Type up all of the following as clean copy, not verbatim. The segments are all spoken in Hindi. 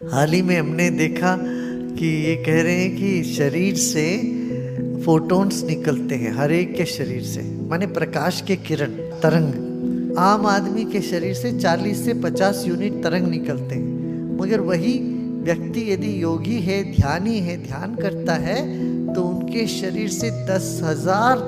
हाल ही में हमने देखा कि ये कह रहे हैं कि शरीर से फोटॉन्स निकलते हैं, हर एक के शरीर से, माने प्रकाश के किरण, तरंग। आम आदमी के शरीर से 40 से 50 यूनिट तरंग निकलते हैं, मगर वही व्यक्ति यदि योगी है, ध्यानी है, ध्यान करता है, तो उनके शरीर से 10,000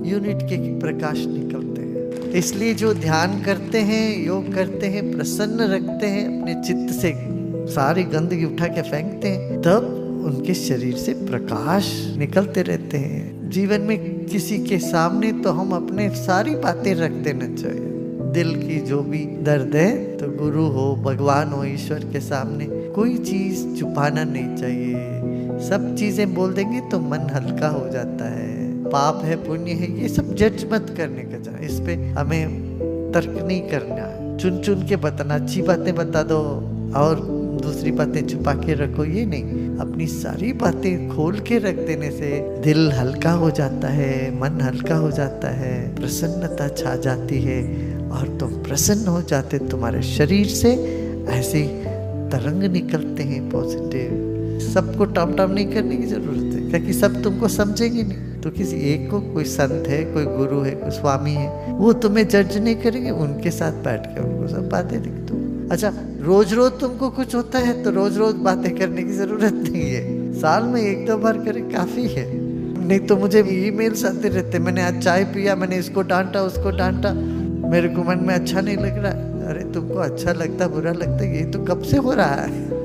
यूनिट के प्रकाश निकलते हैं। इसलिए जो ध्यान करते हैं, योग करते हैं, प्रसन्न रखते हैं, अपने चित्त से सारी गंदगी उठा के फेंकते हैं, तब उनके शरीर से प्रकाश निकलते रहते हैं। जीवन में किसी के सामने तो हम अपने सारी बातें रख देना चाहिए, दिल की जो भी दर्द है, तो गुरु हो, भगवान हो, ईश्वर के सामने कोई चीज छुपाना नहीं चाहिए। सब चीजें बोल देंगे तो मन हल्का हो जाता है। पाप है, पुण्य है, ये सब जज मत करने का चाहिए, इस पे हमें तर्क नहीं करना, चुन चुन के बताना। अच्छी बातें बता दो और दूसरी बातें छुपा के रखो, ये नहीं। अपनी सारी बातें खोल के रख देने से दिल हल्का हो जाता है, मन हल्का हो जाता है, प्रसन्नता छा जाती है और तुम प्रसन्न हो जाते। तुम्हारे शरीर से ऐसे तरंग निकलते हैं पॉजिटिव। सबको टॉप टाप नहीं करने की जरूरत है, क्योंकि सब तुमको समझेंगे नहीं। तो किसी एक को, कोई संत है, कोई गुरु है, कोई स्वामी है, वो तुम्हें जज नहीं करेंगे, उनके साथ बैठ के उनको सब बातें लिख दो। अच्छा, रोज रोज तुमको कुछ होता है तो रोज रोज बातें करने की जरूरत नहीं है, साल में 1-2 बार करे काफी है। नहीं तो मुझे ईमेल्स आते रहते, मैंने आज चाय पिया, मैंने इसको डांटा, उसको डांटा, मेरे को मन में अच्छा नहीं लग रहा। अरे तुमको अच्छा लगता, बुरा लगता, ये तो कब से हो रहा है।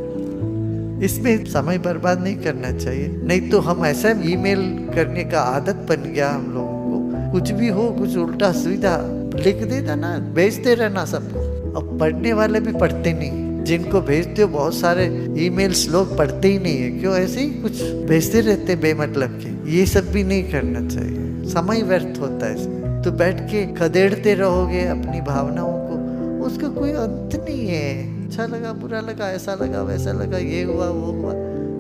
इसमें समय बर्बाद नहीं करना चाहिए। नहीं तो हम ऐसा ईमेल करने का आदत बन गया हम लोगों को, कुछ भी हो, कुछ उल्टा सीधा लिख देता ना, भेजते रहना सबको। अब पढ़ने वाले भी पढ़ते नहीं, जिनको भेजते हो बहुत सारे ईमेल्स लोग पढ़ते ही नहीं है, क्यों? ऐसे ही कुछ भेजते रहते बेमतलब के। ये सब भी नहीं करना चाहिए, समय व्यर्थ होता है इसमें। तो बैठ के खदेड़ते रहोगे अपनी भावनाओं को, उसका कोई अंत नहीं है। अच्छा लगा, बुरा लगा, ऐसा लगा, वैसा लगा, ये हुआ, वो हुआ,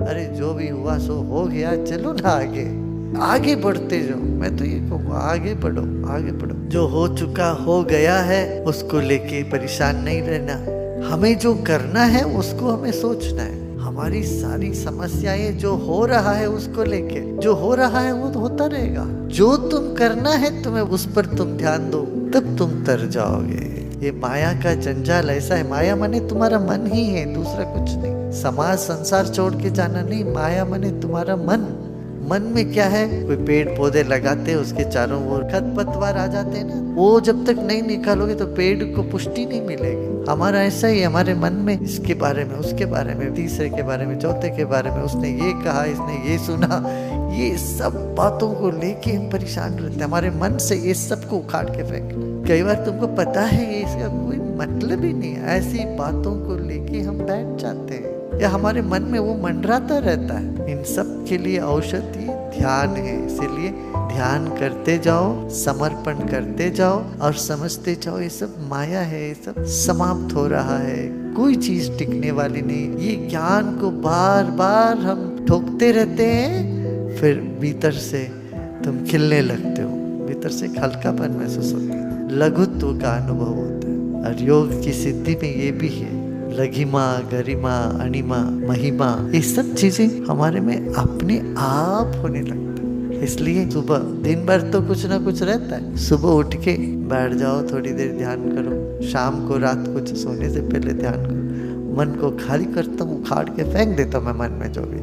अरे जो भी हुआ सो हो गया, चलो ना आगे, आगे बढ़ते जाओ। मैं तो ये कहूँगा, आगे बढ़ो, आगे बढ़ो। जो हो चुका हो गया है उसको लेके परेशान नहीं रहना। हमें जो करना है उसको हमें सोचना है। हमारी सारी समस्याएं जो हो रहा है उसको लेके, जो हो रहा है वो तो होता रहेगा। जो तुम करना है तुम्हें, उस पर तुम ध्यान दो, तब तुम तर जाओगे। ये माया का जंजाल ऐसा है, माया माने तुम्हारा मन ही है, दूसरा कुछ नहीं। समाज संसार छोड़ के जाना नहीं, माया माने तुम्हारा मन। मन में क्या है? कोई पेड़ पौधे लगाते हैं, उसके चारों ओर खरपतवार आ जाते हैं ना, वो जब तक नहीं निकालोगे तो पेड़ को पुष्टि नहीं मिलेगी। हमारा ऐसा ही, हमारे मन में इसके बारे में, उसके बारे में, तीसरे के बारे में, चौथे के बारे में, उसने ये कहा, इसने ये सुना, ये सब बातों को लेके हम परेशान रहते हैं। हमारे मन से ये सब को उखाड़ के फेंकना। कई बार तुमको पता है ये इसका कोई मतलब ही नहीं है, ऐसी बातों को लेके हम बैठ जाते हैं, या हमारे मन में वो मंडराता रहता है। इन सब के लिए औषधि ध्यान है। इसीलिए ध्यान करते जाओ, समर्पण करते जाओ और समझते जाओ ये सब माया है, ये सब समाप्त हो रहा है, कोई चीज टिकने वाली नहीं। ये ज्ञान को बार बार हम ठोकते रहते हैं, फिर भीतर से तुम खिलने लगते हो, भीतर से एक हल्कापन महसूस होता है, लघुत्व का अनुभव होता है। और योग की सिद्धि में ये भी है, लघिमा, गरिमा, अणिमा, महिमा, ये सब चीजें हमारे में अपने आप होने लगता है। इसलिए सुबह दिन भर तो कुछ ना कुछ रहता है, सुबह उठ के बैठ जाओ, थोड़ी देर ध्यान करो, शाम को, रात को सोने से पहले ध्यान करो। मन को खाली करता हूँ, उखाड़ के फेंक देता हूँ मैं मन में जो भी